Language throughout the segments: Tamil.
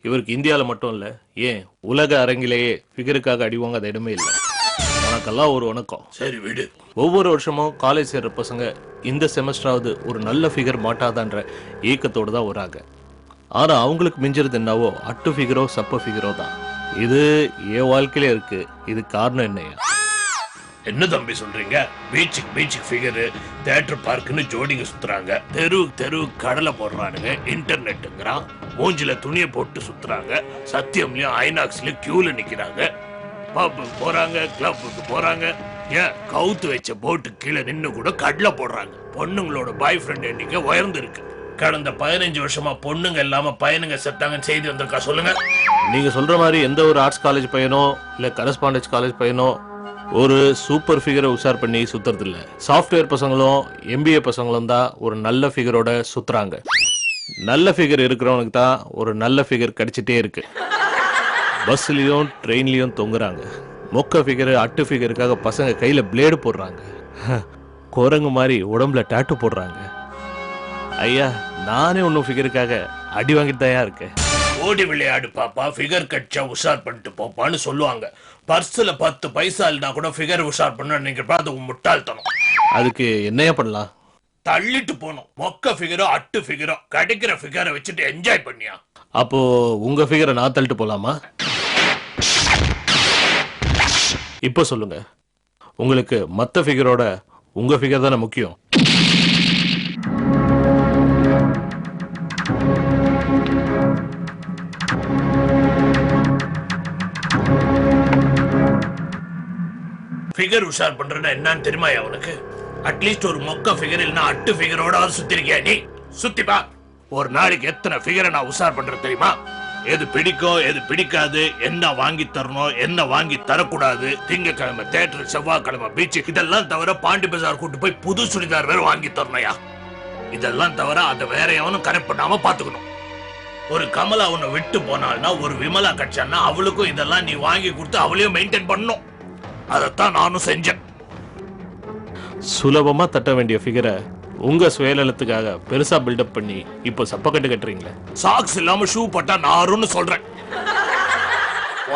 இவருக்கு இந்தியாவில் மட்டும் இல்லை, ஏன் உலக அரங்கிலேயே ஃபிகருக்காக அடிவாங்க அது இடமே இல்லை. உனக்கெல்லாம் ஒரு வணக்கம். சரி விடு. ஒவ்வொரு வருஷமும் காலேஜ் சேர்ற பசங்க இந்த செமஸ்டராவது ஒரு நல்ல ஃபிகர் மாட்டாதான்ற ஏக்கத்தோடு தான் வராங்க. ஆனால் அவங்களுக்கு மிஞ்சிறது என்னவோ அட்டு ஃபிகரோ சப்ப ஃபிகரோ தான். இது என் வாழ்க்கையிலே இருக்கு. இது காரணம் என்னையா? என்ன தம்பி சொல்றீங்க? பீச்சுக்கு ஃபிகரு, தியேட்டர் பார்க்குன்னு ஜோடிங்க சுத்துறாங்க, தெரு கடலை போடுறானுங்க, இன்டர்நெட்டுங்கிறான், மூஞ்சில துணியை போட்டு சுத்துறாங்க, சத்தியம்லயும் ஐநாக்ஸ்லயும் கியூல நிக்கிறாங்க, பப்புக்கு போறாங்க, கிளப்புக்கு போறாங்க, ஏன் கவுத்து வச்ச போட்டு கீழே நின்று கூட கடலை போடுறாங்க. பொண்ணுங்களோட பாய் ஃப்ரெண்ட் எண்ணிக்கை உயர்ந்து இருக்கு. கடந்த 15 வருஷமா பொண்ணுங்க இல்லாம பையனுங்க செத்தாங்கன்னு செய்தி வந்திருக்கா சொல்லுங்க. நீங்க சொல்ற மாதிரி எந்த ஒரு ஆர்ட்ஸ் காலேஜ் பையனோ இல்ல கரஸ்பாண்டன்ஸ் காலேஜ் பையனோ ஒரு சூப்பர் ஃபிகரை உஷார் பண்ணி சுத்துறது இல்ல. சாஃப்ட்வேர் பசங்களும் எம்பிஏ பசங்களும் தான் ஒரு நல்ல ஃபிகரோட சுத்துறாங்க. நல்ல ஃபிகர் இருக்கிறவனுக்கு தான் ஒரு நல்ல ஃபிகர் கிடைச்சிட்டே இருக்கு. பஸ்லயும் ட்ரெயின்லயும் தொங்குறாங்க. மொக்க ஃபிகர் அட்டு ஃபிகருக்காக பசங்க கையில பிளேடு போடுறாங்க, குரங்கு மாதிரி உடம்புல டாட்டு போடுறாங்க. ஐயா, நானே ஒன்னும் ஃபிகருக்காக அடி வாங்கிட்டு தான் இருக்கேன். ஓடி விளையாடு பாப்பா, ஃபிகர் கட்சா உஷார் பண்ணிட்டு போப்பான்னு சொல்லுவாங்க. பர்ஸ்ல 10 பைசா இல்லைனா கூட ஃபிகர் உஷார் பண்ண நீங்க அது முட்டாள்தனம். அதுக்கு என்னையா பண்ணலாம்? தள்ளிட்டு போனோம். மொக்க ஃபிகரோ அட்டு ஃபிகரோ கிடைக்கிற ஃபிகரை வச்சுட்டு என்ஜாய் பண்ணியா? அப்போ உங்க ஃபிகரை நான் தள்ளிட்டு போலாமா? இப்போ சொல்லுங்க, உங்களுக்கு மத்த ஃபிகரோட உங்க ஃபிகர் தானே முக்கியம்? ஃபிகர் உஷார் பண்றேன்னா என்னன்னு தெரியுமா அவனுக்கு? அட்லீஸ்ட் ஒரு மொக்க ஃபிகர் இல்லைன்னா அட்டு ஃபிகரோட சுத்திருக்கியா நீ? சுத்திப்பா. ஒரு நாளைக்கு எத்தனை ஃபிகரை நான் உஷார் பண்றது தெரியுமா? எது பிடிக்கும் எது பிடிக்காது, என்ன வாங்கி தரணும் என்ன வாங்கி தரக்கூடாது, திங்கக்கிழமை தியேட்டர், செவ்வாய்க்கிழமை பீச்சு, இதெல்லாம் தவிர பாண்டி பஜார் கூட்டு போய் புது சுடிதார் வேற வாங்கி தரணையா? இதெல்லாம் தவிர அதை வேற எவனும் கரெக்ட் பண்ணாம பாத்துக்கணும். ஒரு கமலா உன்னை விட்டு போனால்னா, ஒரு விமலா கட்சான்னா அவளுக்கும் இதெல்லாம் நீ வாங்கி கொடுத்து அவளையும் மெயின்டைன் பண்ணணும். அதைத்தான் நானும் செஞ்சேன். சுலபமா தட்ட வேண்டிய ஃபிகரை உங்க சுயநலத்துக்காக பெருசா பில்டப் பண்ணி இப்போ சப்பக்கட்டு கட்டுறீங்களே. சாக்ஸ் இல்லாம ஷூ போட்டா நாருன்னு சொல்றேன்.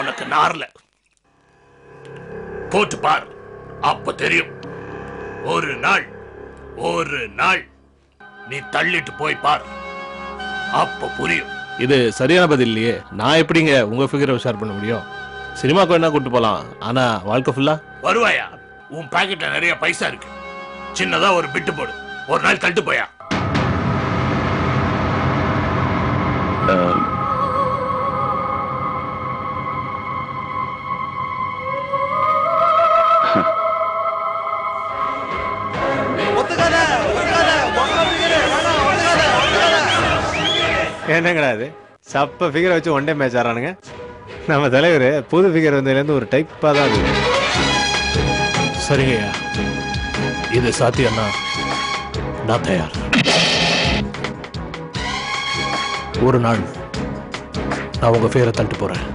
உனக்கு நார்ல போட்டு பார், அப்ப தெரியும். ஒரு நாள் நீ தள்ளிட்டு போய் பார், அப்ப புரியும். இது சரியான பதில் இல்லையே. நான் எப்படிங்க உங்க ஃபிகரை உஷார் பண்ண முடியும்? சினிமாக்கு வேணா கூட்டு போலாம், ஆனா வாழ்க்கை ஃபுல்லா வருவாயா? உன் பாக்கெட்ல நிறைய பைசா இருக்கு, சின்னதா ஒரு பிட்டு போடு, ஒரு நாள் தள்ளிட்டு போயா. என்னங்கடா அது சப்ப ஃபிகரை வச்சு ஒன் டே மேட்ச் ஆடுறானுங்க. நம்ம தலைவர் புது ஃபிகர் வந்ததுலேருந்து ஒரு டைப்பாக தான் இருக்கு. சரிங்கய்யா, இது சாத்தியம்னா நான் தயார். ஒரு நாள் நான் உங்க பேரை தள்ளிட்டு போறேன்.